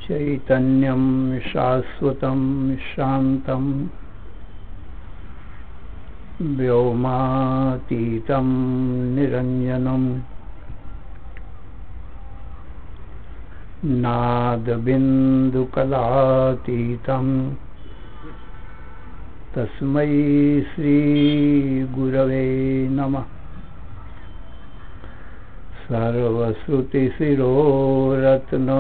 चैतन्यं शाश्वतं शान्तं व्योमातीतं निरञ्जनं नादबिन्दुकलातीतं तस्मै श्रीगुरवे नमः। सर्वश्रुतिशिरोरत्न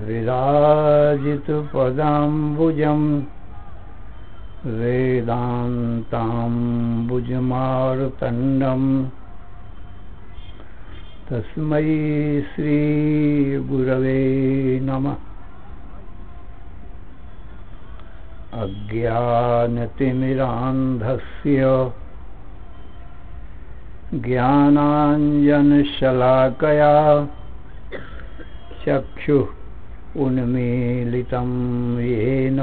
विराजितपदाम्बुजं वेदान्ताम्बुजमार्तण्डं तस्मै श्रीगुरवे नमः। अज्ञानतिमिरान्धस्य ज्ञानाञ्जनशलाकया चक्षुः उन्मीलितं येन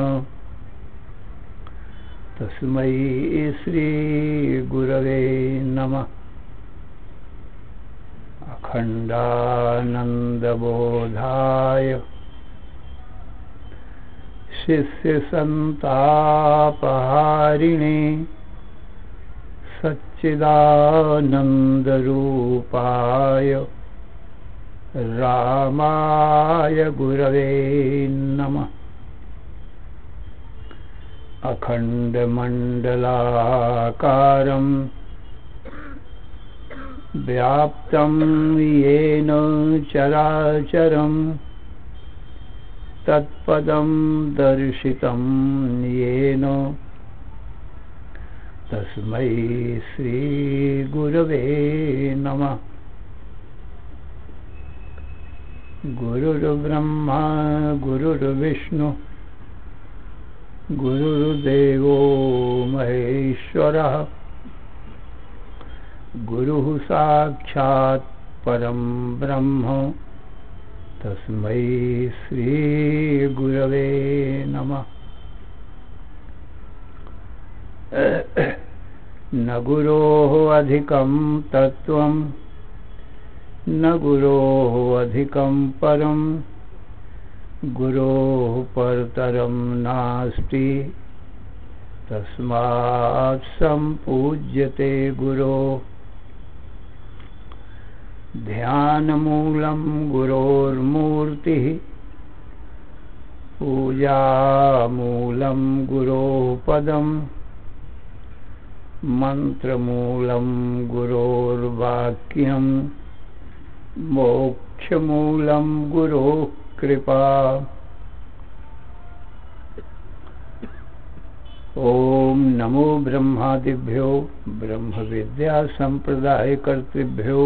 तस्मै श्रीगुरवे नमः। अखण्डानन्दबोधाय शिष्यसन्तापहारिणे सच्चिदानन्दरूपाय रामाय गुरवे नमः। अखण्डमण्डलाकारं व्याप्तं येन चराचरं तत्पदं दर्शितं येन तस्मै श्रीगुरवे नमः। गुरुर्ब्रह्मा गुरुर्विष्णु गुरुर्देवो महेश्वरः गुरुः साक्षात् परं ब्रह्म तस्मै श्रीगुरवे नमः। न गुरोः अधिकं तत्त्वं न गुरोः अधिकं परं गुरोः परतरं नास्ति तस्मात् सम्पूज्यते गुरोः। ध्यानमूलं गुरोर्मूर्तिः पूजामूलं गुरोः पदं मन्त्रमूलं गुरोर्वाक्यं मोक्षमूलं गुरोः कृपा। ओम नमो ब्रह्मादिभ्यो ब्रह्म विद्या संप्रदाय कर्तृभ्यो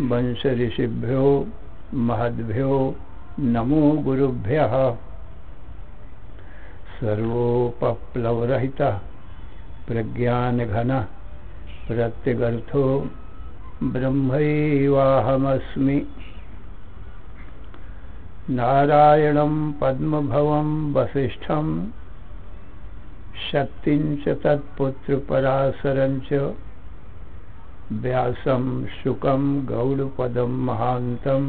वंश ऋषिभ्यो महद्भ्यो नमो गुरुभ्यः। सर्वोपप्लवरहितः प्रज्ञानघनः प्रत्यगर्थो ब्रह्मैवाहमस्मि। नारायणं पद्मभवं वसिष्ठं शक्तिं च तत्पुत्रपराशरं च व्यासं शुकं गौडपदं महान्तं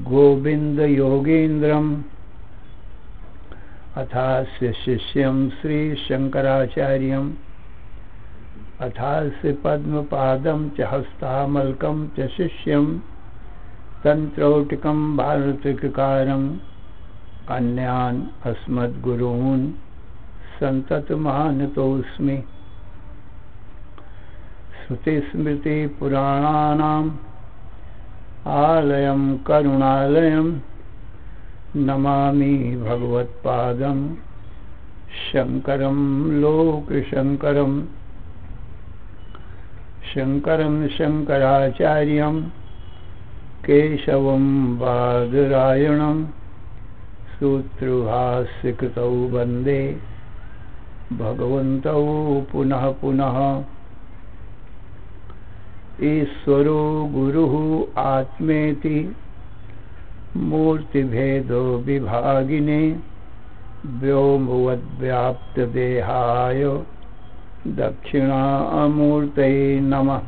गोविन्दयोगीन्द्रम् अथास्य शिष्यं श्रीशङ्कराचार्यम् अथास्य पद्मपादं च हस्तामलकं च शिष्यं तन्त्रौटिकं भारतकृकारम् अन्यान् अस्मद्गुरून् सन्ततमानतोऽस्मि। श्रुतिस्मृतिपुराणानाम् आलयं करुणालयं नमामि भगवत्पादं शङ्करं लोकशङ्करम्। शङ्करं शङ्कराचार्यं केशवं बादरायणं सूत्रभाष्यकृतौ वन्दे भगवन्तौ पुनः पुनः। ईश्वरो गुरुः आत्मेति मूर्तिभेदो विभागिने व्योमवद्व्याप्तदेहाय दक्षिणामूर्तये नमः।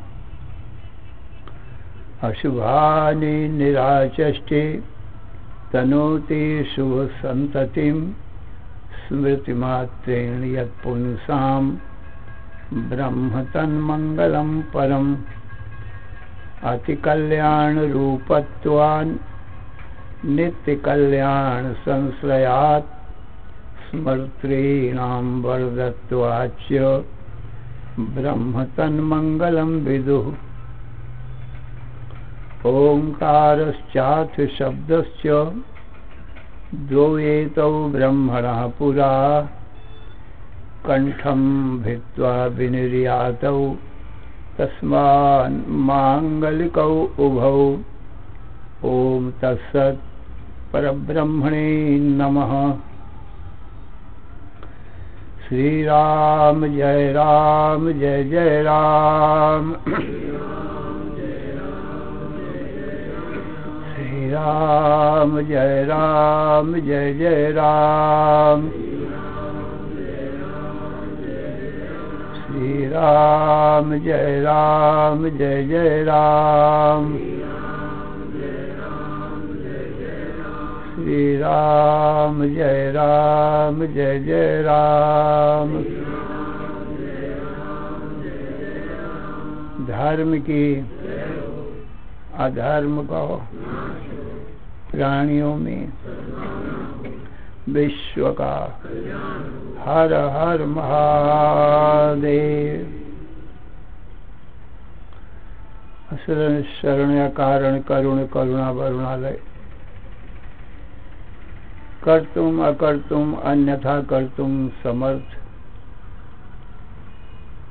अशुभानि निराचष्टे तनोति शुभसन्ततिं स्मृतिमात्रेण यत्पुंसां ब्रह्म तन्मङ्गलं परम्। अतिकल्याणरूपत्वान् नित्यकल्याणसंश्रयात् स्मर्तॄणां वरदत्वाच्च ब्रह्म तन्मङ्गलं विदुः। ओङ्कारश्चाथ शब्दश्च द्वौ एतौ ब्रह्मणः पुरा कण्ठं भित्त्वा विनिर्यातौ तस्मान् माङ्गलिकौ उभौ। ॐ तत्सत् परब्रह्मणे नमः। श्रीराम जय जय राम। श्रीराम जय जय राम। श्रीराम जय जय राम। श्रीराम जय जय राम। धर्म की अधर्म को प्राणियों में विश्व का हर हर महादेव। शरण्य कारण करुण करुणा वरुणालय। कर्तुम अकर्तुम अन्यथा कर्तुम समर्थ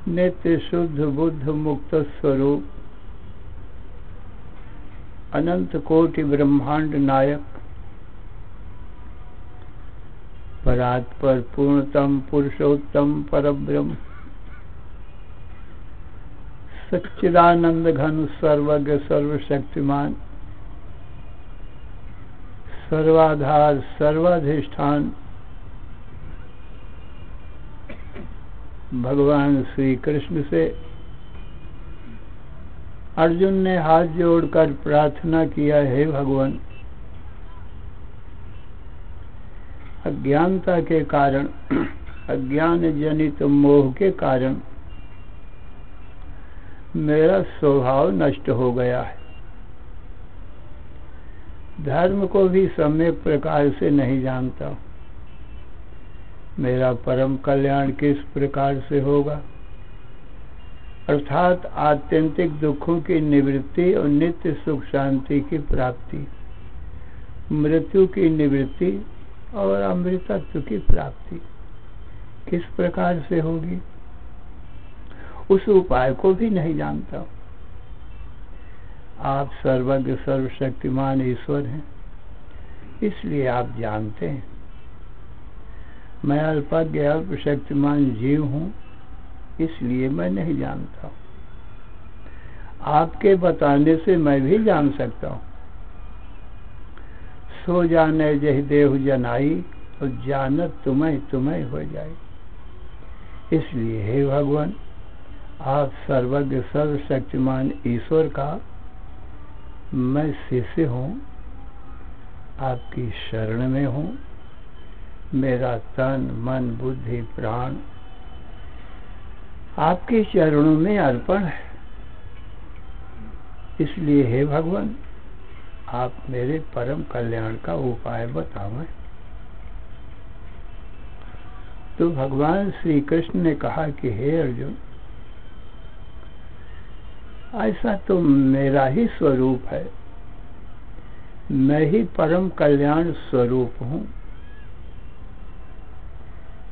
नित्य शुद्ध बुद्ध मुक्त स्वरूप अनंत कोटि ब्रह्मांड नायक परात्पर पूर्णतम पुरुषोत्तम परब्रह्म सच्चिदानंद घन सर्वज्ञ सर्वशक्तिमान सर्वाधार सर्वाधिष्ठान भगवान श्री कृष्ण से अर्जुन ने हाथ जोड़कर प्रार्थना किया, हे भगवान, अज्ञानता के कारण अज्ञान जनित मोह के कारण मेरा स्वभाव नष्ट हो गया है। धर्म को भी सम्यक प्रकार से नहीं जानता। मेरा परम कल्याण किस प्रकार से होगा, अर्थात आत्यंतिक दुखों की निवृत्ति और नित्य सुख शांति की प्राप्ति, मृत्यु की निवृत्ति और अमृतत्व की प्राप्ति किस प्रकार से होगी, उस उपाय को भी नहीं जानता। आप सर्वज्ञ सर्वशक्तिमान ईश्वर हैं, इसलिए आप जानते हैं। मैं अल्पज्ञ अल्प शक्तिमान जीव हूँ, इसलिए मैं नहीं जानता। आपके बताने से मैं भी जान सकता हूँ। सो जाने जहि देहु जनाई और जानत तुम्हें तुम्हें हो जाए। इसलिए हे भगवान, आप सर्वज्ञ सर्वशक्तिमान ईश्वर का मैं शिष्य हूँ, आपकी शरण में हूँ। मेरा तन मन बुद्धि प्राण आपके चरणों में अर्पण है। इसलिए हे भगवान, आप मेरे परम कल्याण का उपाय बतावें। तो भगवान श्री कृष्ण ने कहा कि हे अर्जुन, ऐसा तो मेरा ही स्वरूप है, मैं ही परम कल्याण स्वरूप हूँ।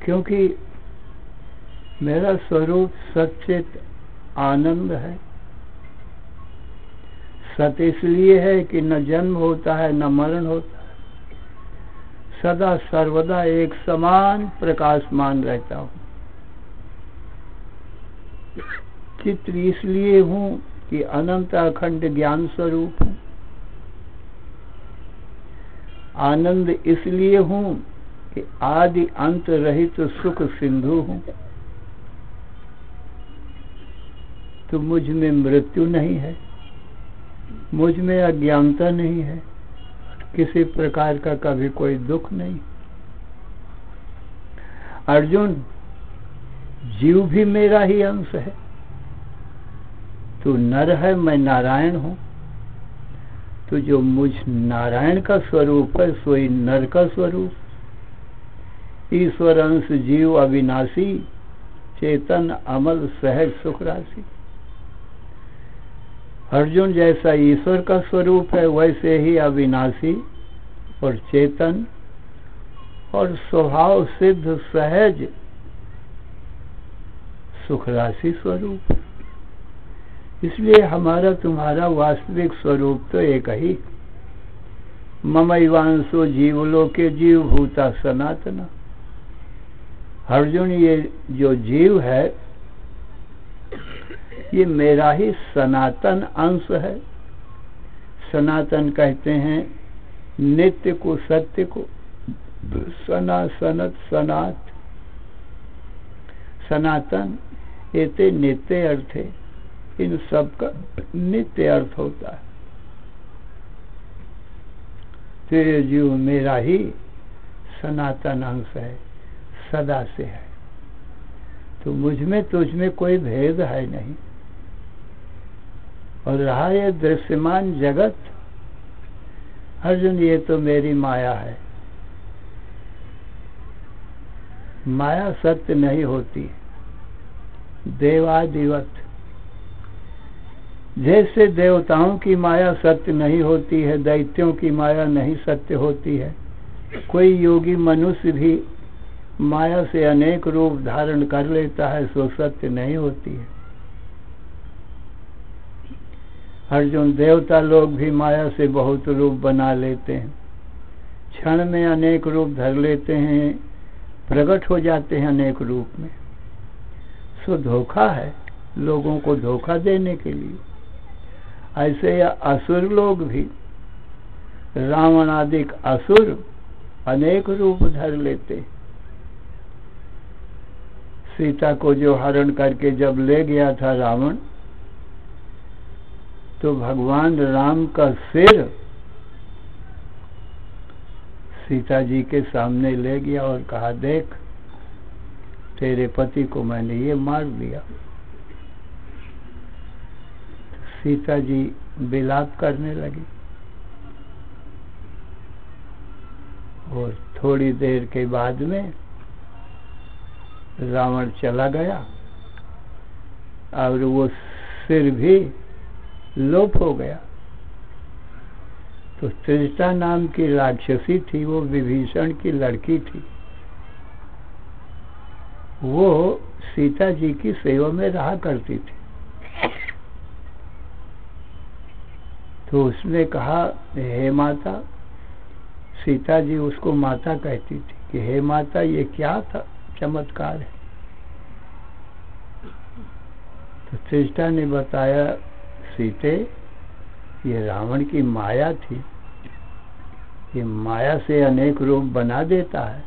क्योंकि मेरा स्वरूप सच्चित आनंद है। सत इसलिए है कि न जन्म होता है न मरण होता है, सदा सर्वदा एक समान प्रकाशमान रहता हूँ। चित्र इसलिए हूँ कि अनंत अखंड ज्ञान स्वरूप हूँ। आनंद इसलिए हूँ कि आदि अंत रहित सुख सिंधु हूँ। तो मुझ में मृत्यु नहीं है, मुझ में अज्ञानता नहीं है, किसी प्रकार का कभी कोई दुख नहीं। अर्जुन, जीव भी मेरा ही अंश है। तू नर है, मैं नारायण हूँ। तो जो मुझ नारायण का स्वरूप है सोई नर का स्वरूप। ईश्वर अंश जीव अविनाशी, चेतन अमल सहज सुख राशि। अर्जुन, जैसा ईश्वर का स्वरूप है वैसे ही अविनाशी और चेतन और स्वभाव सिद्ध सहज सुख राशि स्वरूप। इसलिए हमारा तुम्हारा वास्तविक स्वरूप तो एक ही। ममैवांशो जीवलोके जीव भूता सनातना। अर्जुन, ये जो जीव है ये मेरा ही सनातन अंश है। सनातन कहते हैं नित्य को, सत्य को। सना सनत सनात सनातन एते नित्य अर्थ है। इन सब का नित्य अर्थ होता है। तो ये जीव मेरा ही सनातन अंश है, सदा से है। तो मुझ में तुझ में कोई भेद है नहीं। और रहा ये दृश्यमान जगत, अर्जुन, ये तो मेरी माया है। माया सत्य नहीं होती। देवादिवत, जैसे देवताओं की माया सत्य नहीं होती है, दैत्यों की माया नहीं सत्य होती है। कोई योगी मनुष्य भी माया से अनेक रूप धारण कर लेता है, सो सत्य नहीं होती है। अर्जुन, देवता लोग भी माया से बहुत रूप बना लेते हैं, क्षण में अनेक रूप धर लेते हैं, प्रकट हो जाते हैं अनेक रूप में। सो धोखा है, लोगों को धोखा देने के लिए। ऐसे या असुर लोग भी, रावण आदि असुर अनेक रूप धर लेते। सीता को जो हरण करके जब ले गया था रावण, तो भगवान राम का सिर सीता जी के सामने ले गया और कहा, देख तेरे पति को मैंने ये मार दिया। सीता जी विलाप करने लगी और थोड़ी देर के बाद में रावण चला गया और वो सिर भी लोप हो गया। तो त्रिजटा नाम की राक्षसी थी, वो विभीषण की लड़की थी। वो सीता जी की सेवा में रहा करती थी। तो उसने कहा, हे माता, सीता जी उसको माता कहती थी कि हे माता, ये क्या था चमत्कार है। तो त्रिजटा ने बताया, सीते, ये रावण की माया थी। ये माया से अनेक रूप बना देता है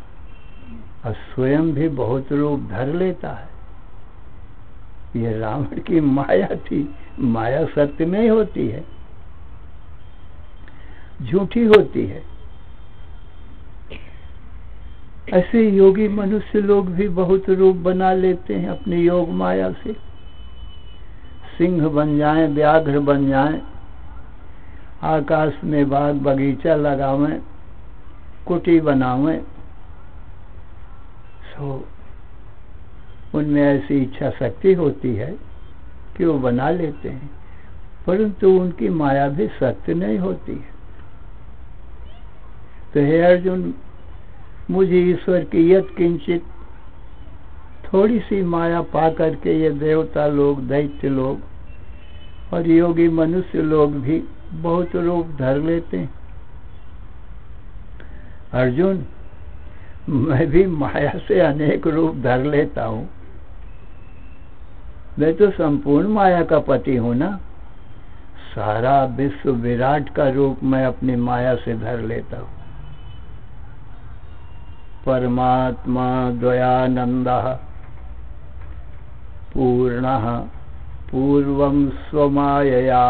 और स्वयं भी बहुत रूप धर लेता है। ये रावण की माया थी। माया सत्य में होती है, झूठी होती है। ऐसे योगी मनुष्य लोग भी बहुत रूप बना लेते हैं अपनी योग माया से। सिंह बन जाएं, व्याघ्र बन जाएं, आकाश में बाग बगीचा लगावें, कुटी बनावें, सो उनमें ऐसी इच्छा शक्ति होती है कि वो बना लेते हैं, परंतु उनकी माया भी सत्य नहीं होती है। तो हे अर्जुन, मुझे ईश्वर की यत् किंचित थोड़ी सी माया पा करके ये देवता लोग, दैत्य लोग और योगी मनुष्य लोग भी बहुत रूप धर लेते हैं। अर्जुन, मैं भी माया से अनेक रूप धर लेता हूँ। मैं तो संपूर्ण माया का पति हूँ ना। सारा विश्व विराट का रूप मैं अपनी माया से धर लेता हूँ। परमात्मा द्वयानंदः पूर्णः पूर्वं स्वमायया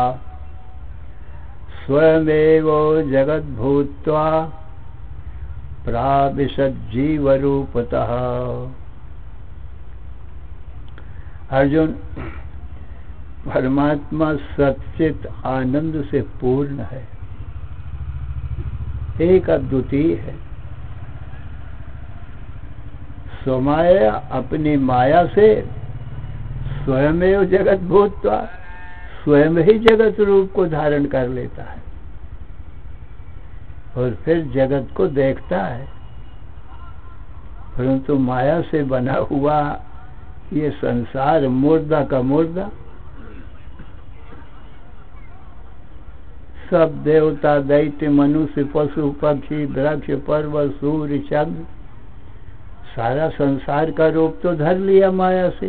स्वयमेव जगद्भूत्वा प्राविशज्जीवरूपतः। अर्जुन, परमात्मा सच्चित आनंद से पूर्ण है, एक अद्वितीय है। स्वमाया, अपनी माया से स्वयमेव जगत भूत्वा, स्वयं ही जगत रूप को धारण कर लेता है और फिर जगत को देखता है। परंतु माया से बना हुआ ये संसार मुर्दा का मुर्दा, सब देवता दैत्य मनुष्य पशु पक्षी वृक्ष पर्वत सूर्य चंद्र, सारा संसार का रूप तो धर लिया माया से,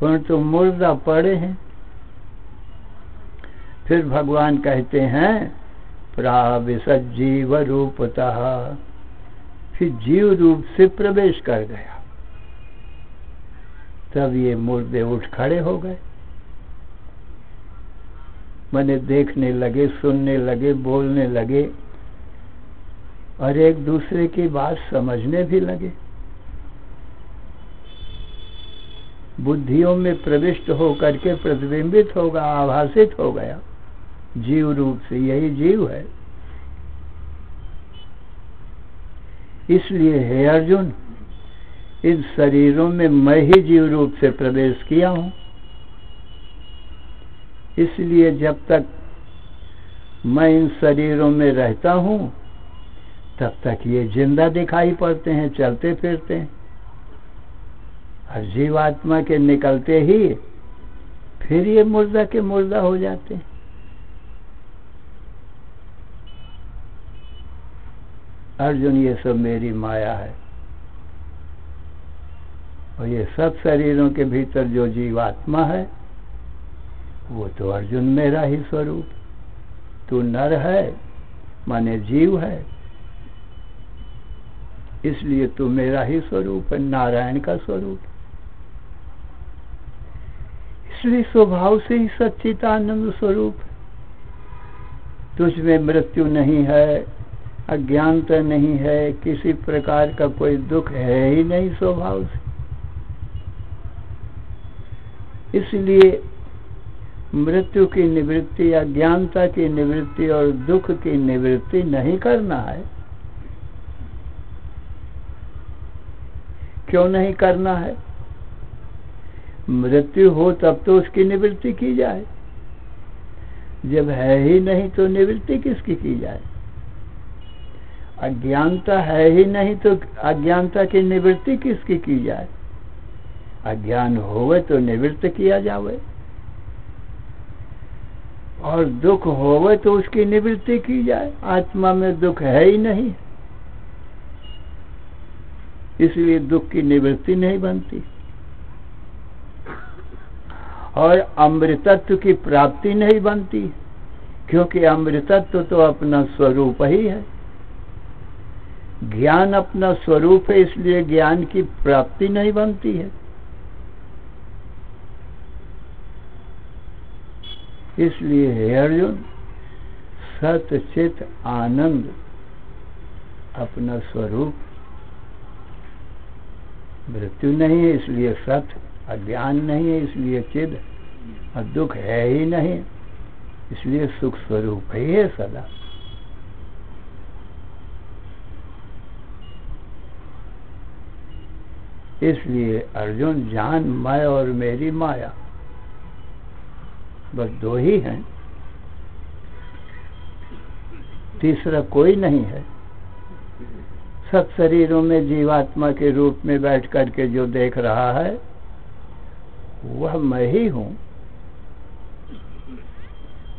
परंतु मुर्दा पड़े हैं। फिर भगवान कहते हैं प्राविशज्जीव रूपतः, फिर जीव रूप से प्रवेश कर गया। तब ये मुर्दे उठ खड़े हो गए, माने देखने लगे, सुनने लगे, बोलने लगे और एक दूसरे की बात समझने भी लगे। बुद्धियों में प्रविष्ट होकर के प्रतिबिंबित होगा, आभासित हो गया जीव रूप से। यही जीव है। इसलिए हे अर्जुन, इन शरीरों में मैं ही जीव रूप से प्रवेश किया हूं। इसलिए जब तक मैं इन शरीरों में रहता हूं तब तक ये जिंदा दिखाई पड़ते हैं, चलते फिरते हैं। और जीवात्मा के निकलते ही फिर ये मुर्दा के मुर्दा हो जाते हैं। अर्जुन, ये सब मेरी माया है और ये सब शरीरों के भीतर जो जीवात्मा है वो तो अर्जुन मेरा ही स्वरूप। तू नर है माने जीव है, इसलिए तू मेरा ही स्वरूप है, नारायण का स्वरूप। इसलिए स्वभाव से ही सच्चिदानंद स्वरूप। तुझ में मृत्यु नहीं है, अज्ञानता नहीं है, किसी प्रकार का कोई दुख है ही नहीं स्वभाव से। इसलिए मृत्यु की निवृत्ति, अज्ञानता की निवृत्ति और दुख की निवृत्ति नहीं करना है। क्यों नहीं करना है? मृत्यु हो तब तो उसकी निवृत्ति की जाए, जब है ही नहीं तो निवृत्ति किसकी की जाए? अज्ञानता है ही नहीं तो अज्ञानता की निवृत्ति किसकी की जाए? अज्ञान होवे तो निवृत्त किया जावे, और दुख होवे तो उसकी निवृत्ति की जाए। आत्मा में दुख है ही नहीं, इसलिए दुख की निवृत्ति नहीं बनती और अमृतत्व की प्राप्ति नहीं बनती, क्योंकि अमृतत्व तो अपना स्वरूप ही है। ज्ञान अपना स्वरूप है, इसलिए ज्ञान की प्राप्ति नहीं बनती है। इसलिए हे अर्जुन, सत चित आनंद अपना स्वरूप, मृत्यु नहीं है इसलिए सत, अज्ञान नहीं है इसलिए चिद, और दुख है ही नहीं इसलिए सुख स्वरूप ही है सदा। इसलिए अर्जुन जान, मैं और मेरी माया बस दो ही हैं, तीसरा कोई नहीं है। सब शरीरों में जीवात्मा के रूप में बैठ करके जो देख रहा है वह मैं ही हूं,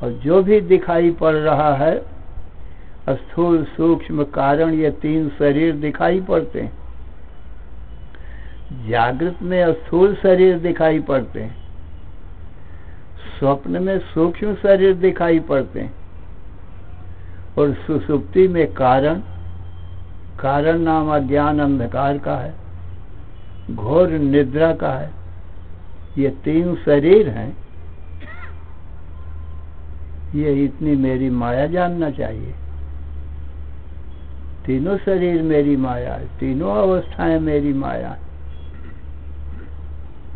और जो भी दिखाई पड़ रहा है स्थूल सूक्ष्म कारण, ये तीन शरीर दिखाई पड़ते हैं। जागृत में स्थूल शरीर दिखाई पड़ते हैं, स्वप्न में सूक्ष्म शरीर दिखाई पड़ते हैं, और सुषुप्ति में कारण, कारण नाम अज्ञान अंधकार का है, घोर निद्रा का है। ये तीन शरीर हैं। ये इतनी मेरी माया जानना चाहिए। तीनों शरीर मेरी माया है, तीनों अवस्थाएं मेरी माया है।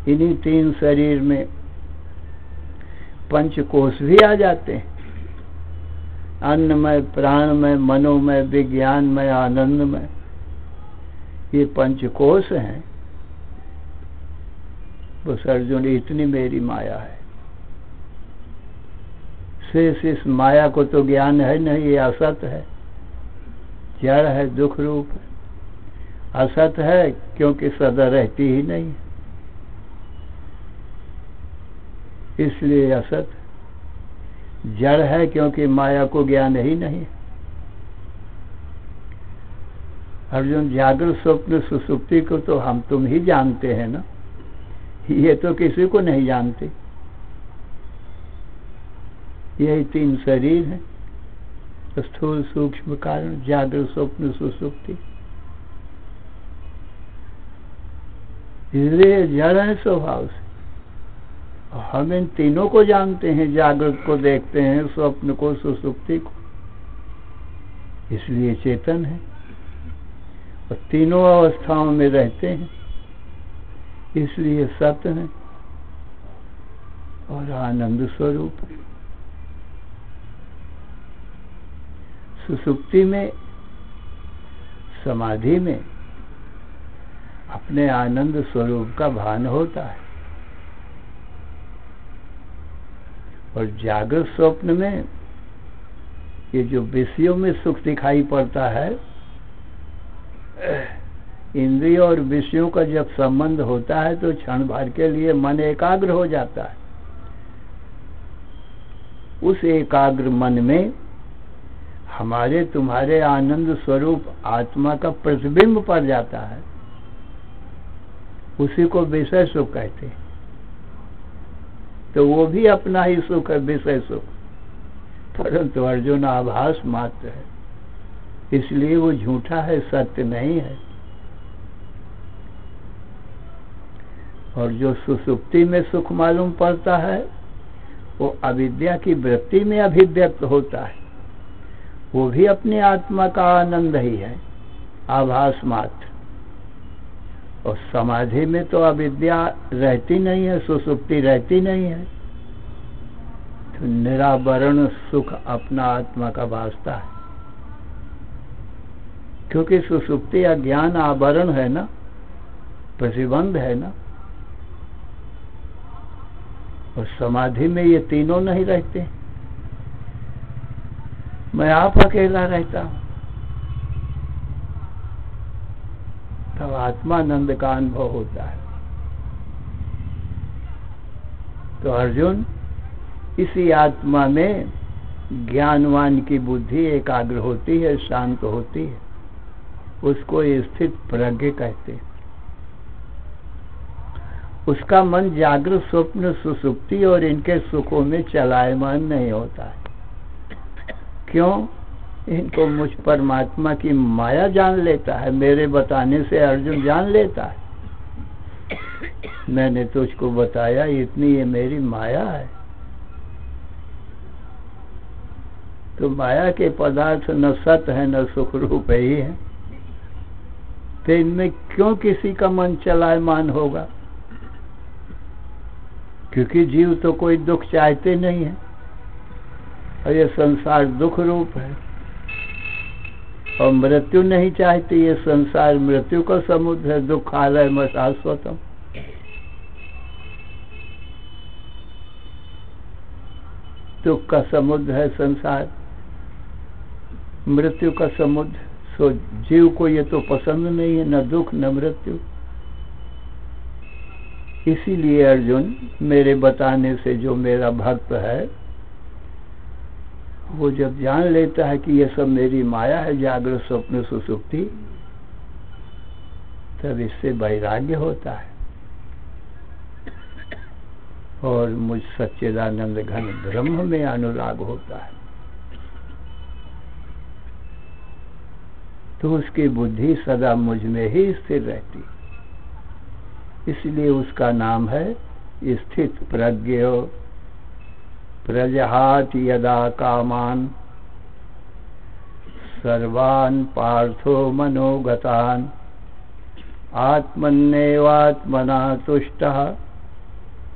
इन्हीं तीन शरीर में पंचकोश भी आ जाते हैं, अन्नमय, प्राणमय, मनोमय, विज्ञानमय, आनंदमय। ये पंचकोश हैं। बस अर्जुन, इतनी मेरी माया है। शेष इस माया को तो ज्ञान है नहीं, ये असत है, जड़ है, दुख रूप है। असत है क्योंकि सदा रहती ही नहीं, इसलिए असत। जड़ है क्योंकि माया को ज्ञान ही नहीं। अर्जुन, जागृत स्वप्न सुषुप्ति को तो हम तुम ही जानते हैं ना, ये तो किसी को नहीं जानते। यही तीन शरीर हैं, स्थूल सूक्ष्म कारण, जागृत स्वप्न सुषुप्ति। इसलिए जड़ है स्वभाव से। हम इन तीनों को जानते हैं, जागृत को देखते हैं, स्वप्न को, सुषुप्ति को, इसलिए चेतन है और तीनों अवस्थाओं में रहते हैं, इसलिए सत्य है और आनंद स्वरूप है। सुषुप्ति में, समाधि में अपने आनंद स्वरूप का भान होता है, और जागृत स्वप्न में ये जो विषयों में सुख दिखाई पड़ता है, इंद्रिय और विषयों का जब संबंध होता है तो क्षण भर के लिए मन एकाग्र हो जाता है। उस एकाग्र मन में हमारे तुम्हारे आनंद स्वरूप आत्मा का प्रतिबिंब पड़ जाता है, उसी को विषय सुख कहते हैं। तो वो भी अपना ही सुख है, विषय सुख, परंतु अर्जुन आभास मात्र है, इसलिए वो झूठा है, सत्य नहीं है। और जो सुषुप्ति में सुख मालूम पड़ता है वो अविद्या की वृत्ति में अभिव्यक्त होता है, वो भी अपनी आत्मा का आनंद ही है, आभास मात्र। और समाधि में तो अविद्या रहती नहीं है, सुषुप्ति रहती नहीं है, तो निरावरण सुख अपना आत्मा का वास्ता है। क्योंकि सुषुप्ति अज्ञान आवरण है ना, प्रतिबंध है ना, और समाधि में ये तीनों नहीं रहते। मैं आप अकेला रहता हूं, तब आत्मानंद का अनुभव होता है। तो अर्जुन, इसी आत्मा में ज्ञानवान की बुद्धि एकाग्र होती है, शांत होती है, उसको स्थित प्रज्ञ कहते हैं। उसका मन जागृत स्वप्न सुषुप्ति और इनके सुखों में चलायमान नहीं होता है। क्यों? इनको मुझ परमात्मा की माया जान लेता है, मेरे बताने से अर्जुन जान लेता है, मैंने तुझको बताया, इतनी ये मेरी माया है। तो माया के पदार्थ न सत है न सुख रूप ही है, तो इनमें क्यों किसी का मन चलायमान होगा? क्योंकि जीव तो कोई दुख चाहते नहीं है, और ये संसार दुख रूप है, और मृत्यु नहीं चाहती। ये संसार मृत्यु का समुद्र है, दुखालय में शाश्वतम। दुख का समुद्र है संसार, मृत्यु का समुद्र। सो जीव को ये तो पसंद नहीं है, न दुख न मृत्यु। इसीलिए अर्जुन, मेरे बताने से जो मेरा भक्त है, वो जब जान लेता है कि ये सब मेरी माया है, जागृत स्वप्न सुषुप्ति, तब इससे वैराग्य होता है और मुझ सच्चिदानंद घन ब्रह्म में अनुराग होता है। तो उसकी बुद्धि सदा मुझ में ही स्थिर रहती, इसलिए उसका नाम है स्थित प्रज्ञ। प्रजहाति यदा कामान सर्वान् पार्थो मनोगतान् आत्मन्नेवात्मना तुष्टः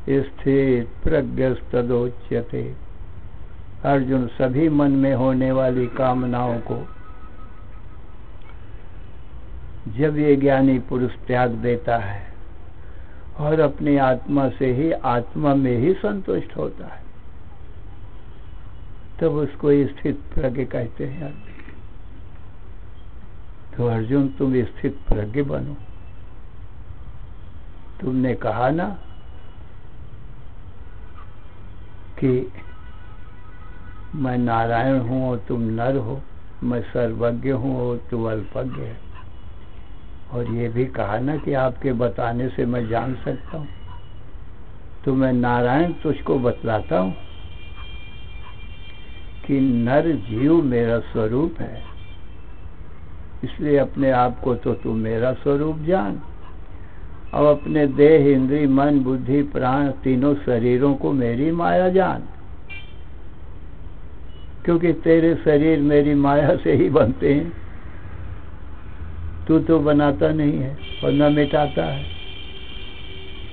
स्थित प्रज्ञस्तदोच्यते। अर्जुन, सभी मन में होने वाली कामनाओं को जब ये ज्ञानी पुरुष त्याग देता है और अपनी आत्मा से ही, आत्मा में ही संतुष्ट होता है, तब उसको स्थित प्रज्ञ कहते हैं। तो अर्जुन, तुम स्थित प्रज्ञ बनो। तुमने कहा ना कि मैं नारायण हूं और तुम नर हो, मैं सर्वज्ञ हूं और तू अल्पज्ञ है, और ये भी कहा ना कि आपके बताने से मैं जान सकता हूं। तो मैं नारायण तुझको बतलाता हूं कि नर जीव मेरा स्वरूप है, इसलिए अपने आप को तो तू मेरा स्वरूप जान। अब अपने देह, इंद्रिय, मन, बुद्धि, प्राण, तीनों शरीरों को मेरी माया जान, क्योंकि तेरे शरीर मेरी माया से ही बनते हैं। तू तो बनाता नहीं है और न मिटाता है,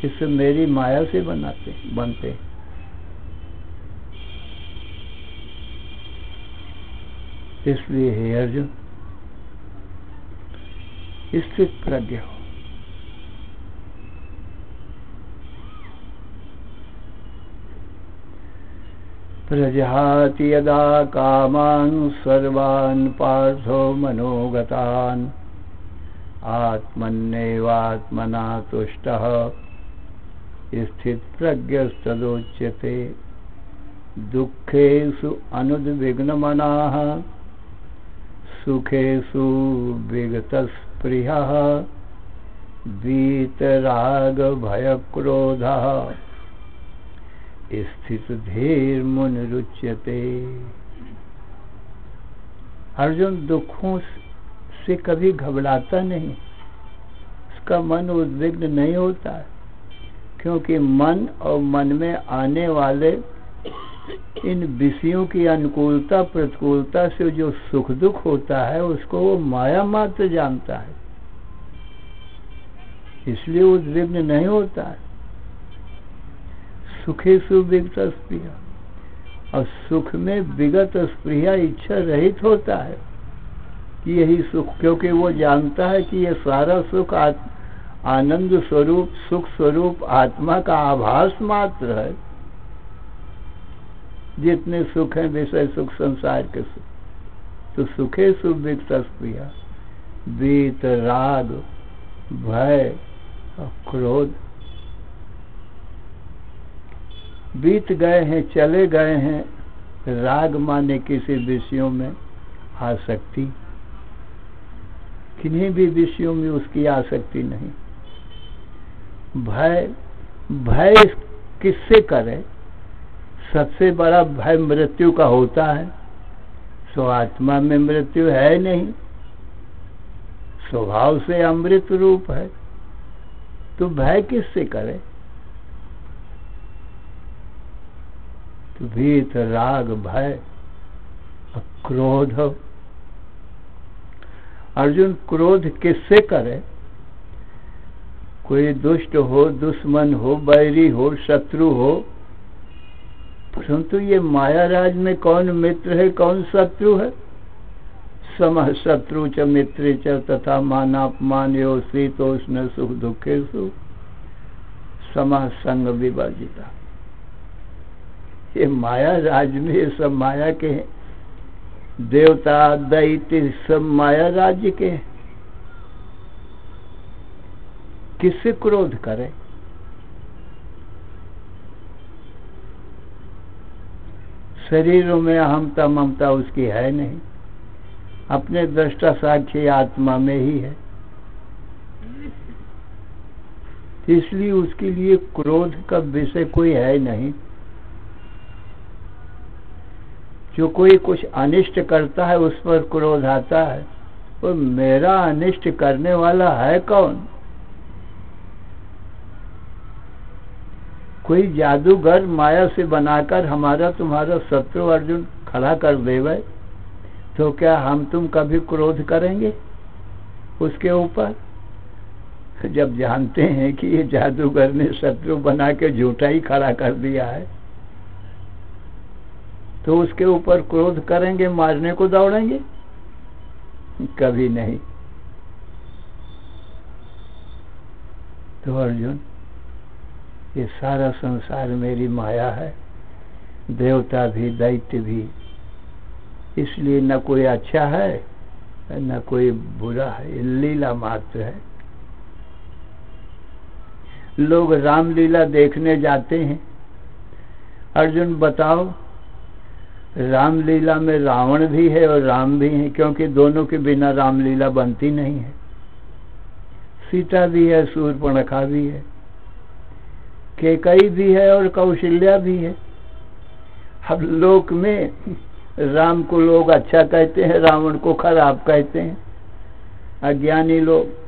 इससे मेरी माया से बनते हैं। इसलिए हे अर्जुन, स्थित प्रज्ञ हो। प्रजहाति यदा कामान् सर्वान् पार्थो मनोगतान् आत्मन्नेवात्मना तुष्टः स्थित प्रज्ञस्तदोच्यते। दुःखेषु अनुद्विग्नमनाः सुखेषु विगतस्पृहः वीतरागभयक्रोधः स्थित धीर्मुनिरुच्यते। अर्जुन दुखों से कभी घबराता नहीं, उसका मन उद्विग्न नहीं होता है, क्योंकि मन और मन में आने वाले इन विषयों की अनुकूलता प्रतिकूलता से जो सुख दुख होता है उसको वो माया मात्र जानता है, इसलिए उद्विग्न नहीं होता है। सुखेषु विगत स्पृहा, और सुख में विगत स्पृहा इच्छा रहित होता है कि यही सुख, क्योंकि वो जानता है कि ये सारा सुख आनंद स्वरूप, सुख स्वरूप आत्मा का आभास मात्र है। जितने सुख हैं विषय सुख, संसार के सुख, तो सुखेषु विगत स्पृहा वीत राग भय और क्रोध बीत गए हैं, चले गए हैं। राग माने किसी विषयों में आसक्ति, किन्हीं भी विषयों में उसकी आसक्ति नहीं। भय, भय किससे करे? सबसे बड़ा भय मृत्यु का होता है। सो आत्मा में मृत्यु है नहीं, स्वभाव से अमृत रूप है, तो भय किससे करे? तो भीत राग भय क्रोध। अर्जुन क्रोध किससे करे? कोई दुष्ट हो, दुश्मन हो, बैरी हो, शत्रु हो, परंतु ये माया राज में कौन मित्र है, कौन शत्रु है? समः शत्रु च मित्रे च तथा मानापमानयो शीतोष्ण सुख दुखेषु समः संग विवर्जिता। ये माया राज में ये सब माया के हैं, देवता दैत्य सब माया राज्य के हैं। किससे क्रोध करे? शरीरों में अहमता ममता उसकी है नहीं, अपने दृष्टा साक्षी आत्मा में ही है, इसलिए उसके लिए क्रोध का विषय कोई है नहीं। जो कोई कुछ अनिष्ट करता है उस पर क्रोध आता है, और मेरा अनिष्ट करने वाला है कौन? कोई जादूगर माया से बनाकर हमारा तुम्हारा शत्रु अर्जुन खड़ा कर देवे तो क्या हम तुम कभी क्रोध करेंगे उसके ऊपर? जब जानते हैं कि ये जादूगर ने शत्रु बना के झूठा ही खड़ा कर दिया है, तो उसके ऊपर क्रोध करेंगे, मारने को दौड़ेंगे? कभी नहीं। तो अर्जुन, ये सारा संसार मेरी माया है, देवता भी दैत्य भी, इसलिए न कोई अच्छा है न कोई बुरा है, लीला मात्र है। लोग रामलीला देखने जाते हैं। अर्जुन बताओ, रामलीला में रावण भी है और राम भी है, क्योंकि दोनों के बिना रामलीला बनती नहीं है। सीता भी है, शूर्पणखा भी है, कैकेयी भी है और कौशल्या भी है। अब लोक में राम को लोग अच्छा कहते हैं, रावण को खराब कहते हैं। अज्ञानी लोग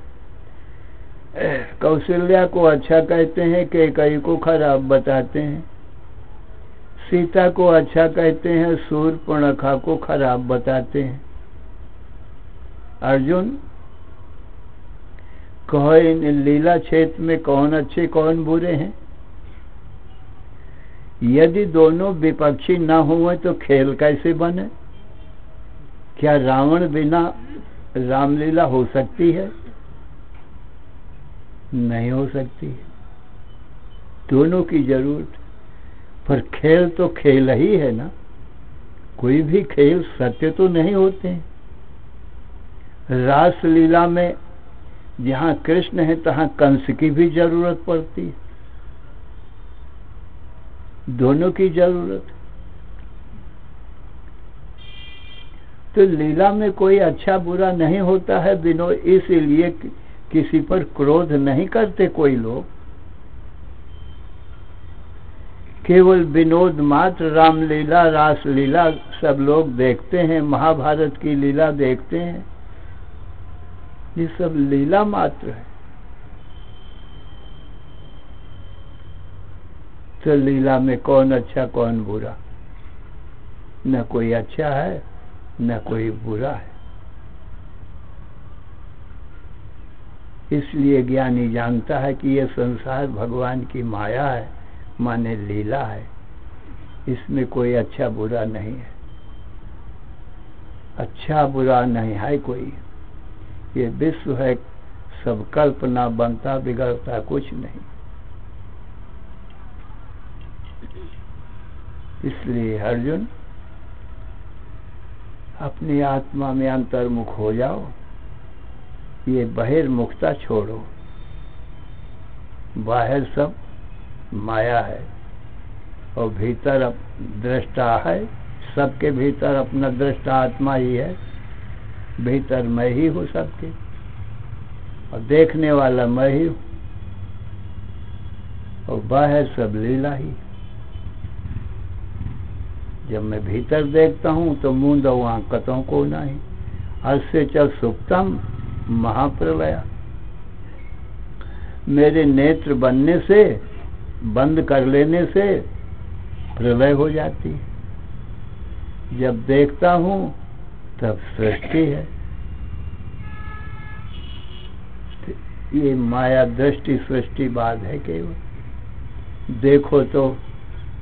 कौशल्या को अच्छा कहते हैं, कैकेयी को खराब बताते हैं। सीता को अच्छा कहते हैं, शूर्पणखा को खराब बताते हैं। अर्जुन, कहो इन लीला क्षेत्र में कौन अच्छे कौन बुरे हैं? यदि दोनों विपक्षी न हुए तो खेल कैसे बने? क्या रावण बिना रामलीला हो सकती है? नहीं हो सकती है, दोनों की जरूरत। पर खेल तो खेल ही है ना, कोई भी खेल सत्य तो नहीं होते हैं। रासलीला में जहाँ कृष्ण है तहाँ कंस की भी जरूरत पड़ती है, दोनों की जरूरत। तो लीला में कोई अच्छा बुरा नहीं होता है, बिनो इसलिए किसी पर क्रोध नहीं करते कोई लोग। केवल विनोद मात्र रामलीला रासलीला सब लोग देखते हैं, महाभारत की लीला देखते हैं, ये सब लीला मात्र है। तो लीला में कौन अच्छा कौन बुरा? न कोई अच्छा है न कोई बुरा है। इसलिए ज्ञानी जानता है कि यह संसार भगवान की माया है, माने लीला है, इसमें कोई अच्छा बुरा नहीं है। अच्छा बुरा नहीं है कोई, ये विश्व है, सब कल्पना, बनता बिगड़ता कुछ नहीं। इसलिए अर्जुन, अपनी आत्मा में अंतर्मुख हो जाओ, ये बहिर्मुखता छोड़ो। बाहर सब माया है और भीतर दृष्टा है, सबके भीतर अपना दृष्टा आत्मा ही है, भीतर मैं ही हूँ सबके, और देखने वाला मैं ही हूँ, और बाहर सब लीला ही। जब मैं भीतर देखता हूँ तो मूंदो आंकतों को नहीं, अस्य च सुप्तम महाप्रलया। मेरे नेत्र बनने से, बंद कर लेने से प्रलय हो जाती है। जब देखता हूँ तब सृष्टि है। ये माया दृष्टि सृष्टि बात है केवल। देखो तो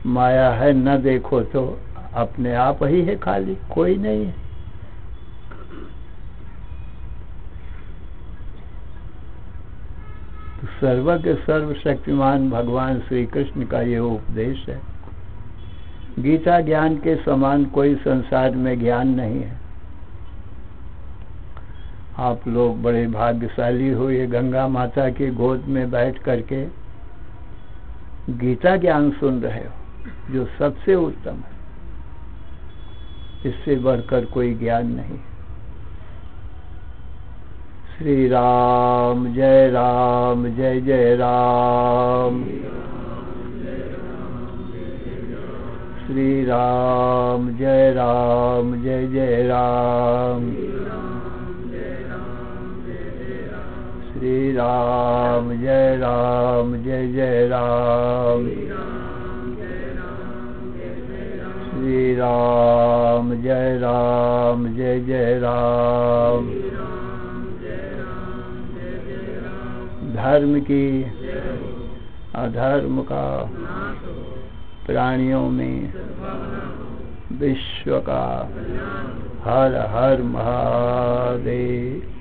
माया है, न देखो तो अपने आप ही है, खाली कोई नहीं है। तो सर्वज्ञ सर्वशक्तिमान भगवान श्री कृष्ण का ये उपदेश है। गीता ज्ञान के समान कोई संसार में ज्ञान नहीं है। आप लोग बड़े भाग्यशाली हो, ये गंगा माता की गोद में बैठ करके गीता ज्ञान सुन रहे हो, जो सबसे उत्तम है। इससे बढ़कर कोई ज्ञान नहीं। श्री राम जय जय राम। श्री राम जय जय राम। श्री राम जय जय राम। श्री राम जय जय राम। धर्म की अधर्म का प्राणियों में विश्व का हर हर महादेव।